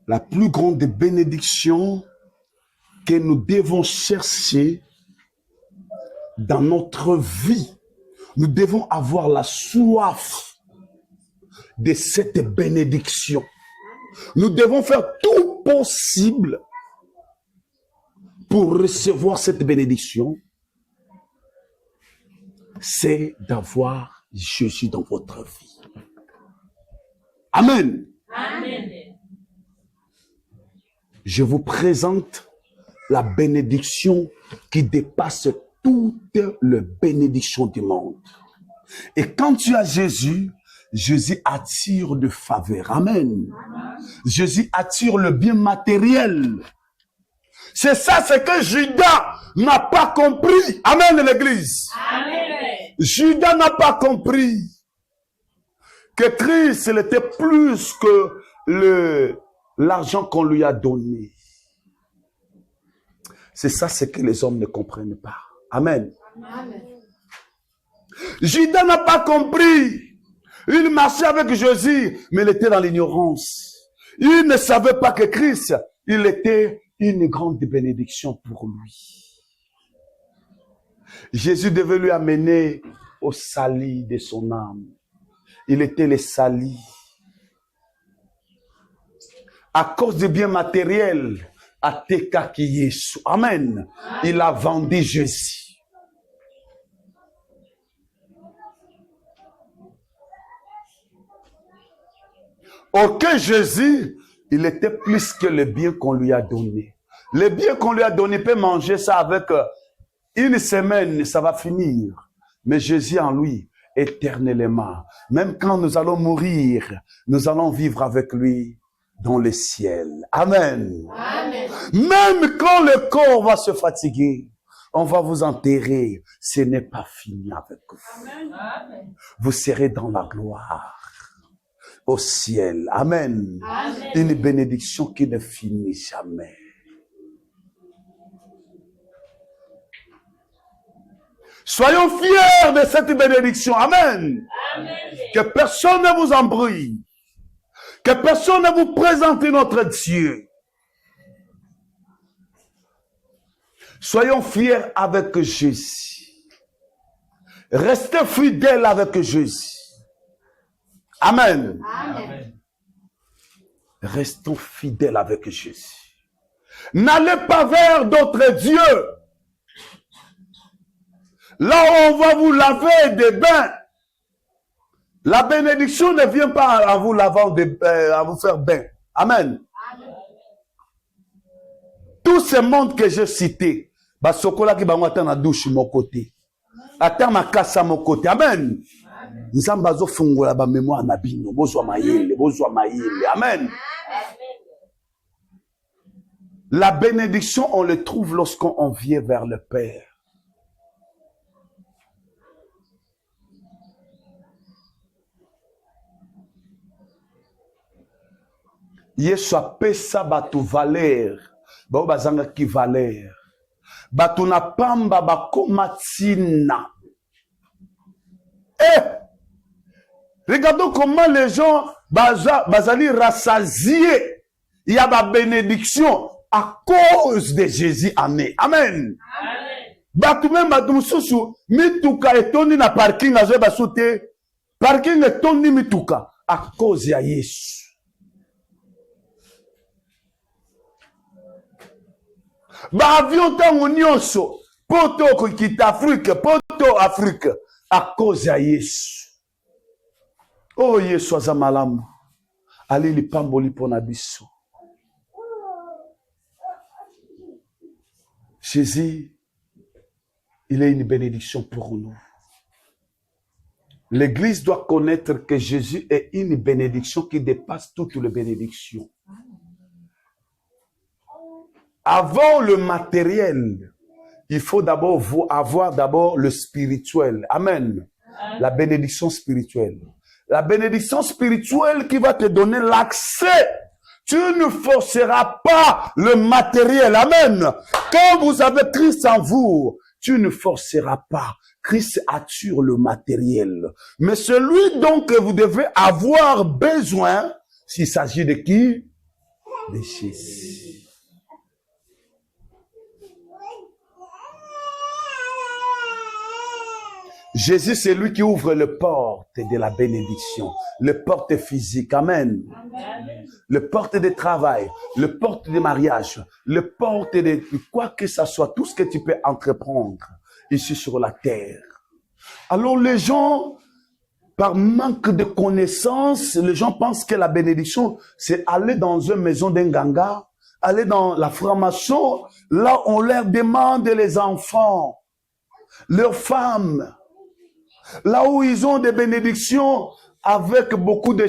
La plus grande bénédiction que nous devons chercher dans notre vie, nous devons avoir la soif de cette bénédiction. Nous devons faire tout possible pour recevoir cette bénédiction. C'est d'avoir Jésus dans votre vie. Amen. Amen. Je vous présente la bénédiction qui dépasse toutes les bénédictions du monde. Et quand tu as Jésus, Jésus attire de faveur. Amen. Jésus attire le bien matériel. C'est ça, c'est que Judas n'a pas compris. Amen, l'église. Amen. Judas n'a pas compris que Christ, il était plus que l'argent qu'on lui a donné. C'est ça, c'est que les hommes ne comprennent pas. Amen. Amen. Judas n'a pas compris. Il marchait avec Jésus, mais il était dans l'ignorance. Il ne savait pas que Christ, il était une grande bénédiction pour lui. Jésus devait lui amener au salut de son âme. Il était le salut. À cause du bien matériel, à Tekaki Yesu. Amen. Il a vendu Jésus. Aucun Jésus, il était plus que le bien qu'on lui a donné. Le bien qu'on lui a donné, il peut manger ça avec une semaine, ça va finir. Mais Jésus en lui, éternellement. Même quand nous allons mourir, nous allons vivre avec lui dans le ciel. Amen. Amen. Même quand le corps va se fatiguer, on va vous enterrer. Ce n'est pas fini avec vous. Amen. Vous serez dans la gloire. Au ciel. Amen. Amen. Une bénédiction qui ne finit jamais. Soyons fiers de cette bénédiction. Amen. Amen. Que personne ne vous embrouille. Que personne ne vous présente notre Dieu. Soyons fiers avec Jésus. Restez fidèles avec Jésus. Amen. Amen. Restons fidèles avec Jésus. N'allez pas vers d'autres dieux. Là où on va vous laver des bains. La bénédiction ne vient pas en vous lavant, à vous faire bain. Amen. Amen. Tous ces mondes que j'ai cités, basokola ki bango ata na douche mon côté. Ata makasa mon côté. Amen. Nzambe azofungola ba mémoire na bino, bozwa mayele, bozwa mayele. Amen. La bénédiction, on le trouve lorsqu'on vient vers le Père. Yesu apesa batu valeur, bao bazanga ki valeur. Batu na pamba bakoma tina. Regardons comment les gens bazali rassasiés. Il y a la bénédiction à cause de Jésus. Amen. Amen. Batu même batu mususu mituka etoni na parking azo basute. Parking etoni mituka à cause ya Yesu. Ba avion tango nyonso poto kokita Afrique, poto Afrique à cause ya Yesu. Oh Yesu aza malamu. Ali lipamboli pona biso. Jésus, il est une bénédiction pour nous. L'Église doit connaître que Jésus est une bénédiction qui dépasse toutes les bénédictions. Avant le matériel, il faut d'abord avoir d'abord le spirituel. Amen. La bénédiction spirituelle. La bénédiction spirituelle qui va te donner l'accès. Tu ne forceras pas le matériel. Amen. Quand vous avez Christ en vous, tu ne forceras pas. Christ attire le matériel. Mais celui donc que vous devez avoir besoin, s'il s'agit de qui? de Jésus. Jésus, c'est lui qui ouvre les portes de la bénédiction, les portes physiques. Amen. Les portes de travail, les portes de mariage, les portes de quoi que ce soit, tout ce que tu peux entreprendre ici sur la terre. Alors les gens, par manque de connaissances, les gens pensent que la bénédiction, c'est aller dans une maison d'un ganga, aller dans la franc-maçon, là on leur demande les enfants, leurs femmes, là où ils ont des bénédictions avec beaucoup de